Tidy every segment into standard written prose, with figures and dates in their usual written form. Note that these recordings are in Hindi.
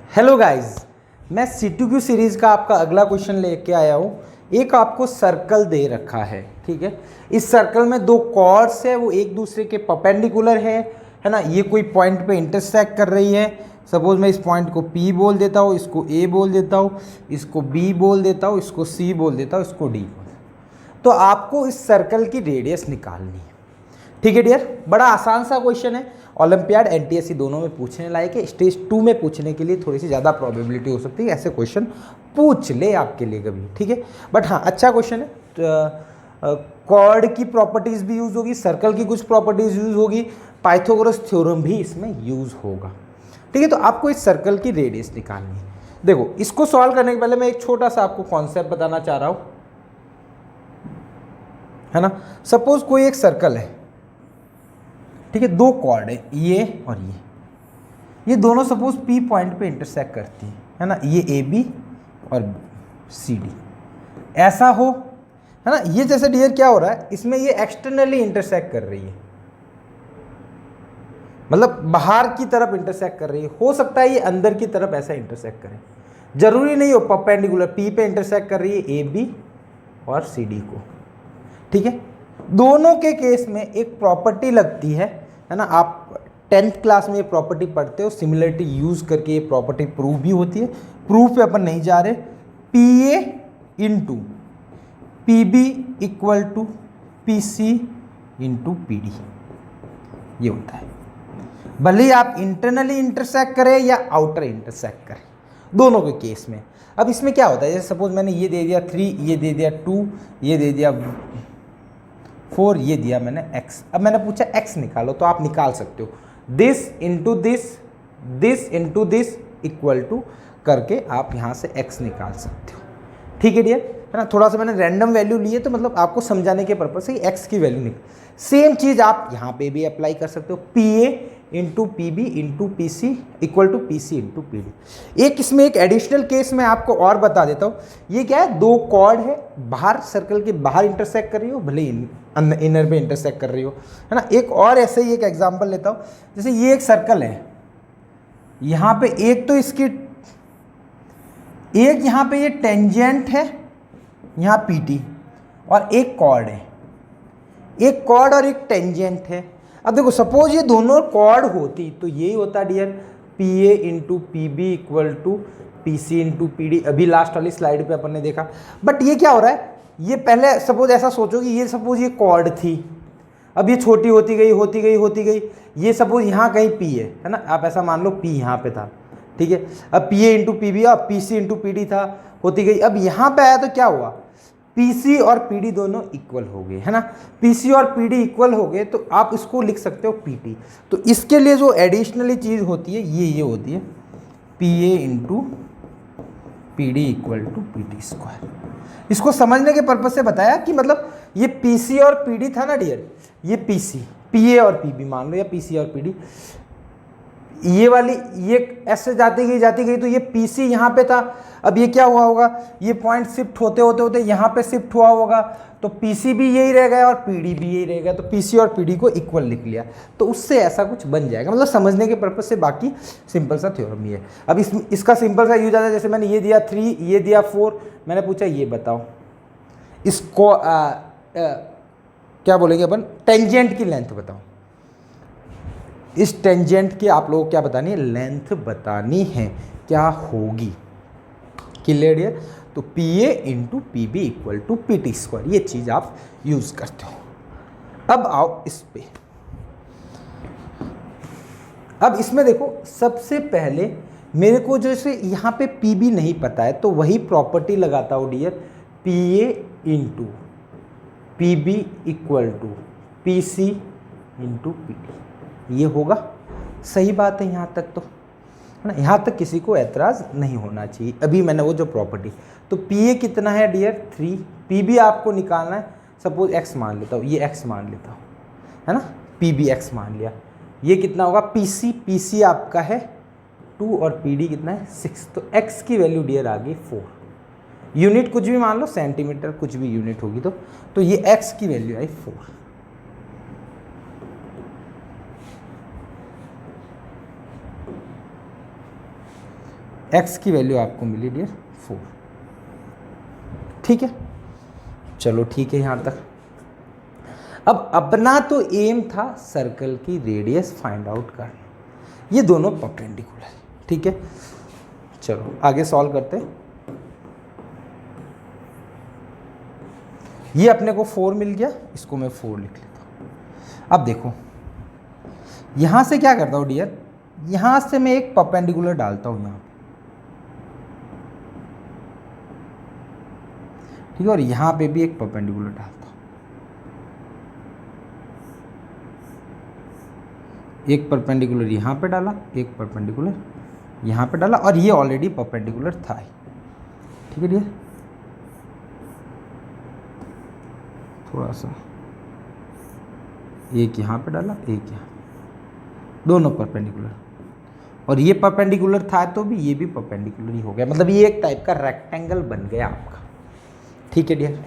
हेलो गाइस, मैं C2Q सीरीज़ का आपका अगला क्वेश्चन लेके आया हूँ। एक आपको सर्कल दे रखा है, ठीक है। इस सर्कल में दो कॉर्ड्स है, वो एक दूसरे के परपेंडिकुलर है ना। ये कोई पॉइंट पे इंटरसेक्ट कर रही है। सपोज मैं इस पॉइंट को P बोल देता हूँ, इसको A बोल देता हूँ, इसको B बोल देता हूँ, इसको C बोल देता हूँ, इसको D। तो आपको इस सर्कल की रेडियस निकालनी है, ठीक है डियर। बड़ा आसान सा क्वेश्चन है, ओलंपियाड NTSC दोनों में पूछने लायक है। स्टेज 2 में पूछने के लिए थोड़ी सी ज़्यादा प्रोबेबिलिटी हो सकती है ऐसे क्वेश्चन पूछ ले आपके लिए कभी, ठीक है। बट हाँ, अच्छा क्वेश्चन है। कॉर्ड की प्रॉपर्टीज़ भी यूज़ होगी, सर्कल की कुछ प्रॉपर्टीज़ यूज़ होगी, पाइथागोरस थ्योरम भी इसमें यूज़ होगा, ठीक है। तो आपको इस सर्कल की रेडियस निकालनी है। देखो, इसको सॉल्व करने के पहले मैं एक छोटा सा आपको कॉन्सेप्ट बताना चाह रहा हूँ, है ना। सपोज कोई एक सर्कल है, ठीक है, दो कॉर्ड है ये और ये दोनों सपोज P पॉइंट पे इंटरसेक्ट करती है ना। ये AB और CD ऐसा हो, है ना। ये जैसे डियर क्या हो रहा है, इसमें ये एक्सटर्नली इंटरसेक्ट कर रही है, मतलब बाहर की तरफ इंटरसेक्ट कर रही है। हो सकता है ये अंदर की तरफ ऐसा इंटरसेक्ट करे, जरूरी नहीं हो। परपेंडिकुलर P पे इंटरसेक्ट कर रही है AB और CD को, ठीक है। दोनों के केस में एक प्रॉपर्टी लगती है ना। आप 10th क्लास में ये प्रॉपर्टी पढ़ते हो, सिमिलरिटी यूज करके ये प्रॉपर्टी प्रूव भी होती है। प्रूफ पे अपन नहीं जा रहे। PA into PB equal to PC into PD ये होता है। भले ही आप इंटरनली इंटरसेक्ट करें या आउटर इंटरसेक्ट करें, दोनों के केस में। अब इसमें क्या होता है, जैसे सपोज मैंने ये दे दिया 3, ये दे दिया 2, ये दे दिया 4, ये दिया मैंने x। अब मैंने पूछा x निकालो, तो आप निकाल सकते हो। This into this equal to करके आप यहाँ से x निकाल सकते हो, ठीक है डियर, है ना। थोड़ा सा मैंने रैंडम वैल्यू लिए, तो मतलब आपको समझाने के पर्पज से x की वैल्यू निकाल। सेम चीज़ आप यहाँ पे भी अप्लाई कर सकते हो। PA into PB into PC equal to PC into PD। एक इसमें एक एडिशनल केस मैं आपको और बता देता हूँ। ये क्या है, दो कॉर्ड है, बाहर सर्कल के बाहर इंटरसेक्ट कर रही हो, भले इनर में इंटरसेक्ट कर रही हो, है ना। एक और ऐसे ही एक एग्जांपल लेता हूँ। जैसे ये एक सर्कल है, यहाँ पे एक तो इसकी एक यहाँ पे ये टेंजेंट है, यहाँ PT, और एक कॉर्ड है, एक कॉर्ड और एक टेंजेंट है। अब देखो, सपोज ये दोनों कॉर्ड होती तो यही होता dear, PA into PB equal to PC into PD। अभी लास्ट वाली स्लाइड पे अपन ने देखा। बट ये क्या हो रहा है, ये पहले सपोज ऐसा सोचो कि ये सपोज ये कॉर्ड थी, अब ये छोटी होती गई। ये सपोज यहाँ कहीं P है ना। आप ऐसा मान लो P यहाँ पे था, ठीक है। अब PA इंटू PB और PC इंटू PD था, होती गई। अब यहाँ पे आया तो क्या हुआ, PC और PD दोनों इक्वल हो गए, है ना। PC और PD इक्वल हो गए, तो आप इसको लिख सकते हो PT। तो इसके लिए जो एडिशनली चीज़ होती है ये होती है PA into PD equal to PT square. इसको समझने के पर्पज से बताया कि मतलब ये PC और PD था ना डियर, ये PC, PA और PB मान लो, या PC और PD, ये वाली ये ऐसे जाती गई तो ये PC यहाँ पे था। अब ये क्या हुआ होगा, ये पॉइंट शिफ्ट होते यहाँ पे शिफ्ट हुआ होगा, तो PC भी यही रह गया और PD भी यही रह गया, तो PC और PD को इक्वल लिख लिया। तो उससे ऐसा कुछ बन जाएगा, मतलब समझने के पर्पज से। बाकी सिंपल सा थ्योरम ही है। अब इसका सिंपल सा यूज आता है। जैसे मैंने ये दिया 3, ये दिया 4, मैंने पूछा ये बताओ इसको क्या बोलेंगे अपन, टेंजेंट की लेंथ बताओ। इस टेंजेंट की आप लोगों को क्या बतानी है, लेंथ बतानी है, क्या होगी, क्लियर है। तो PA into PB equal to PT square, ये चीज आप यूज करते हो। अब आओ इस पे। अब इसमें देखो, सबसे पहले मेरे को जैसे यहाँ पे PB नहीं पता है, तो वही प्रॉपर्टी लगाता हूँ dear, PA into PB equal to PC into PD। ये होगा, सही बात है यहाँ तक, तो है ना। यहाँ तक किसी को ऐतराज़ नहीं होना चाहिए। अभी मैंने वो जो प्रॉपर्टी, तो PA कितना है डियर 3, PB आपको निकालना है। सपोज x मान लेता हूँ, ये x मान लेता हूँ, है ना। PB x मान लिया, ये कितना होगा PC आपका है 2 और PD कितना है 6। तो x की वैल्यू डियर आ गई 4। यूनिट कुछ भी मान लो, सेंटीमीटर कुछ भी यूनिट होगी, तो ये x की वैल्यू आई 4। एक्स की वैल्यू आपको मिली डियर 4। ठीक है, चलो ठीक है यहाँ तक। अब अपना तो एम था सर्कल की रेडियस फाइंड आउट करना, ये दोनों परपेंडिकुलर है। ठीक है, चलो आगे सॉल्व करते हैं। ये अपने को 4 मिल गया, इसको मैं 4 लिख लेता हूँ। अब देखो यहाँ से क्या करता हूँ डियर, यहाँ से मैं एक परपेंडिकुलर डालता हूँ यहाँ पे, ठीक है, और यहाँ पे भी एक परपेंडिकुलर डालता हूँ। एक परपेंडिकुलर यहाँ पे डाला, एक परपेंडिकुलर यहाँ पे डाला, और ये ऑलरेडी परपेंडिकुलर था ही। ठीक है डियर, थोड़ा सा एक यहाँ पे डाला, एक यहाँ, दोनों परपेंडिकुलर, और ये परपेंडिकुलर था तो भी ये भी परपेंडिकुलर ही हो गया, मतलब ये एक टाइप का रेक्टेंगल बन गया आपका। ठीक है डियर,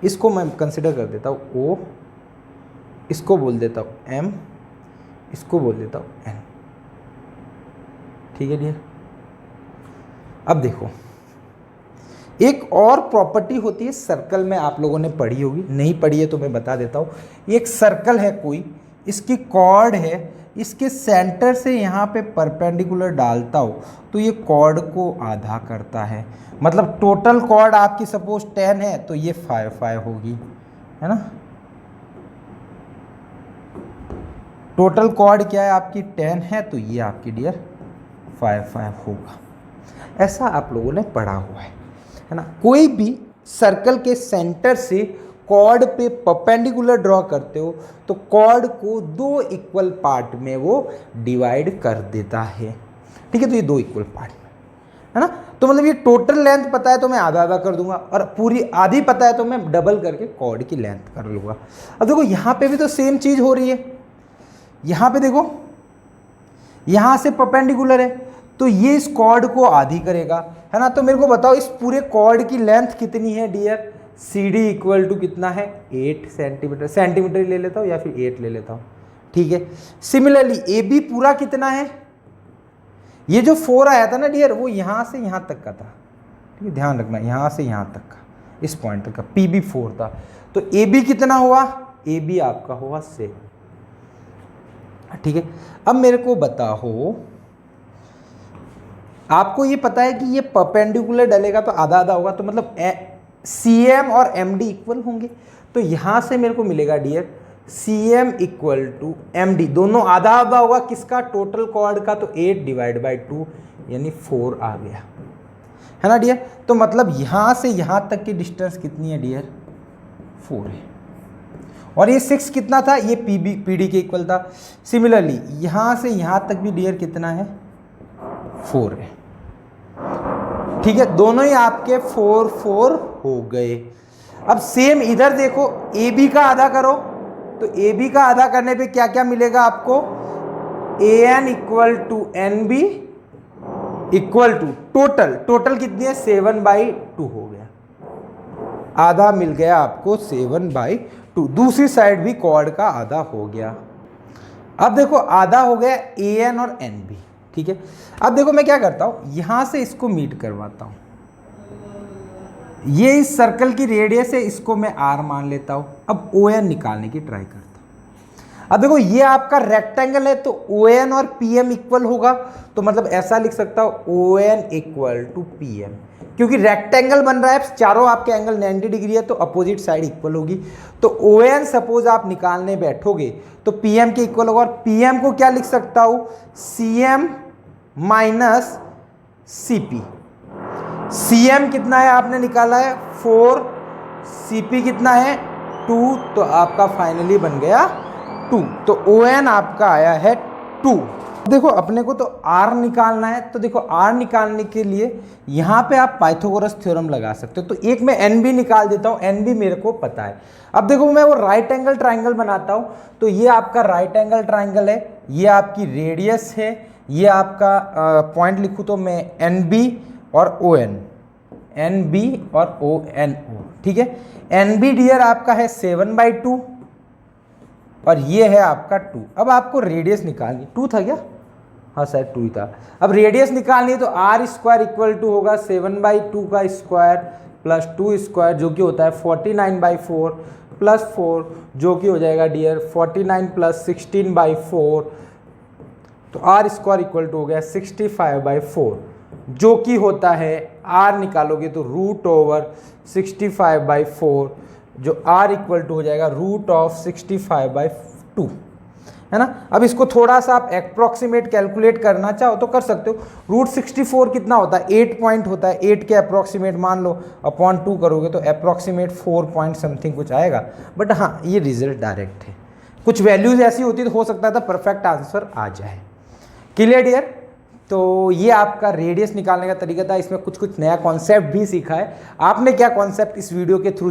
इसको मैं कंसिडर कर देता हूँ ओ, इसको बोल देता हूँ एम, इसको बोल देता हूँ एन। ठीक है डियर, अब देखो एक और प्रॉपर्टी होती है सर्कल में, आप लोगों ने पढ़ी होगी, नहीं पढ़ी है तो मैं बता देता हूँ। एक सर्कल है कोई, इसकी कॉर्ड है, इसके सेंटर से यहाँ पे परपेंडिकुलर डालता हो तो ये कॉर्ड को आधा करता है, मतलब टोटल कॉर्ड आपकी सपोज 10 है तो ये 5 होगी, है ना। टोटल कॉर्ड क्या है आपकी 10 है तो ये आपकी डियर 5 होगा। ऐसा आप लोगों ने पढ़ा हुआ है ना। कोई भी सर्कल के सेंटर से कॉर्ड पे परपेंडिकुलर ड्रॉ करते हो तो कॉर्ड को 2 इक्वल पार्ट में वो डिवाइड कर देता है। ठीक है, तो ये 2 इक्वल पार्ट में, है ना। तो मतलब ये टोटल लेंथ पता है तो मैं आधा आधा कर दूंगा, और पूरी आधी पता है तो मैं डबल करके कॉर्ड की लेंथ कर लूँगा। अब देखो यहाँ पे भी तो सेम चीज़ हो रही है, यहाँ पे देखो यहाँ से परपेंडिकुलर है तो ये इस कॉर्ड को आधी करेगा, है ना। तो मेरे को बताओ इस पूरे कॉर्ड की लेंथ कितनी है dear, C D equal to कितना है 8 सेंटीमीटर, सेंटीमीटर ही ले लेता हूँ या फिर 8 ले लेता हूँ। ठीक है, सिमिलरली ए बी पूरा कितना है, ये जो 4 आया था ना डियर वो यहाँ से यहाँ तक का था। ठीक है, ध्यान रखना यहाँ से यहाँ तक का, इस पॉइंट तक का पी बी 4 था, तो ए बी कितना हुआ, ए बी आपका हुआ 7। ठीक है, अब मेरे को बताओ, आपको ये पता है कि ये परपेंडिकुलर डलेगा तो आधा आधा होगा, तो मतलब सी एम और एम डी इक्वल होंगे, तो यहाँ से मेरे को मिलेगा dear C M equal to M D, दोनों आधा आधा होगा किसका, टोटल कॉर्ड का, तो 8 डिवाइड बाई 2 यानी 4 आ गया, है ना डियर। तो मतलब यहाँ से यहाँ तक की डिस्टेंस कितनी है डियर, 4 है, और ये 6 कितना था, ये पी डी के इक्वल था। सिमिलरली यहाँ से यहाँ तक भी डियर कितना है, 4 है। ठीक है, दोनों ही आपके 4 4 हो गए। अब सेम इधर देखो, ए बी का आधा करो, तो ए बी का आधा करने पे क्या क्या मिलेगा आपको, A N equal to N B equal to total कितनी है 7/2 हो गया, आधा मिल गया आपको 7/2। दूसरी साइड भी कॉर्ड का आधा हो गया। अब देखो आधा हो गया ए एन और एन बी। ठीक है, अब देखो मैं क्या करता हूं, यहां से इसको मीट करवाता हूं, ये इस सर्कल की रेडियस है, इसको मैं आर मान लेता हूं। अब ओ एन निकालने की ट्राई करता हूं। अब देखो ये आपका रेक्टेंगल है तो ओ एन और पी एम इक्वल होगा, तो मतलब ऐसा लिख सकता हूं O N equal to P M, क्योंकि रेक्टेंगल बन रहा है, चारों आपके एंगल 90 डिग्री है तो अपोजिट साइड इक्वल होगी। तो ओ एन सपोज आप निकालने बैठोगे तो पी एम के इक्वल होगा, और पी एम को क्या लिख सकता हूं, C M minus C P. C M कितना है आपने निकाला है 4, सी पी कितना है 2, तो आपका फाइनली बन गया 2, तो ओ एन आपका आया है 2। देखो अपने को तो आर निकालना है, तो देखो आर निकालने के लिए यहाँ पे आप पाइथागोरस थ्योरम लगा सकते हो, तो एक मैं एन बी निकाल देता हूँ, एन बी मेरे को पता है। अब देखो मैं वो राइट एंगल ट्राइंगल बनाता हूँ, तो ये आपका राइट एंगल ट्राइंगल है, ये आपकी रेडियस है, ये आपका पॉइंट लिखूँ तो मैं एन बी और ओ एन, एन बी और ओ एन ओ। ठीक है, एन बी डियर आपका है 7/2 और ये है आपका 2। अब आपको रेडियस निकालनी, 2 था क्या, हाँ शायद 2 ही था। अब रेडियस निकालनी है तो r स्क्वायर इक्वल टू होगा 7/2 का स्क्वायर प्लस 2 स्क्वायर जो कि होता है 49/4 प्लस 4 जो कि हो जाएगा डियर 49 प्लस 16/4, तो r स्क्वायर इक्वल टू हो गया 65/4 जो कि होता है r निकालोगे तो √65/4 जो r इक्वल टू हो जाएगा √65/2, है ना। अब इसको थोड़ा सा आप अप्रोक्सीमेट कैलकुलेट करना चाहो तो कर सकते हो। √64 कितना होता है, 8 पॉइंट होता है, 8 के अप्रोक्सीमेट मान लो अपॉन 2 करोगे तो अप्रोक्सीमेट 4 पॉइंट समथिंग कुछ आएगा। बट हाँ ये रिजल्ट डायरेक्ट है, कुछ वैल्यूज ऐसी होती तो हो सकता था परफेक्ट आंसर आ जाए। Clear dear. तो ये आपका रेडियस निकालने का तरीका था, इसमें कुछ कुछ नया कॉन्सेप्ट भी सीखा है। आपने क्या कॉन्सेप्ट इस वीडियो के थ्रू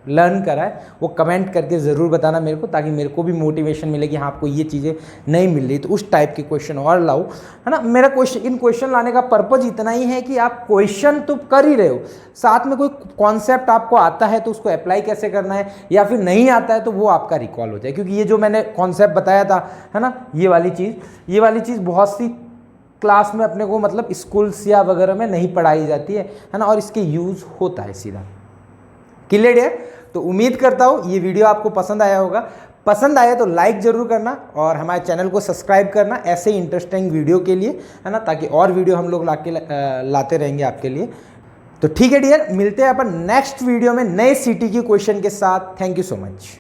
लर्न करा है वो कमेंट करके ज़रूर बताना मेरे को, ताकि मेरे को भी मोटिवेशन मिले कि हाँ आपको ये चीज़ें नहीं मिल रही तो उस टाइप के क्वेश्चन और लाओ, है ना। मेरा इन क्वेश्चन लाने का पर्पज़ इतना ही है कि आप क्वेश्चन तो कर ही रहे हो, साथ में कोई कॉन्सेप्ट आपको आता है तो उसको अप्लाई कैसे करना है, या फिर नहीं आता है तो वो आपका रिकॉल हो जाए। क्योंकि ये जो मैंने कॉन्सेप्ट बताया था, है ना, ये वाली चीज़ बहुत सी क्लास में अपने को मतलब स्कूल्स या वगैरह में नहीं पढ़ाई जाती है ना, और इसके यूज़ होता है सीधा। क्लियर है। तो उम्मीद करता हूँ ये वीडियो आपको पसंद आया होगा। पसंद आया तो लाइक ज़रूर करना और हमारे चैनल को सब्सक्राइब करना ऐसे इंटरेस्टिंग वीडियो के लिए, है ना, ताकि और वीडियो हम लोग लाते रहेंगे आपके लिए। तो ठीक है डियर, मिलते हैं अपन नेक्स्ट वीडियो में नए सिटी के क्वेश्चन के साथ। Thank you so much.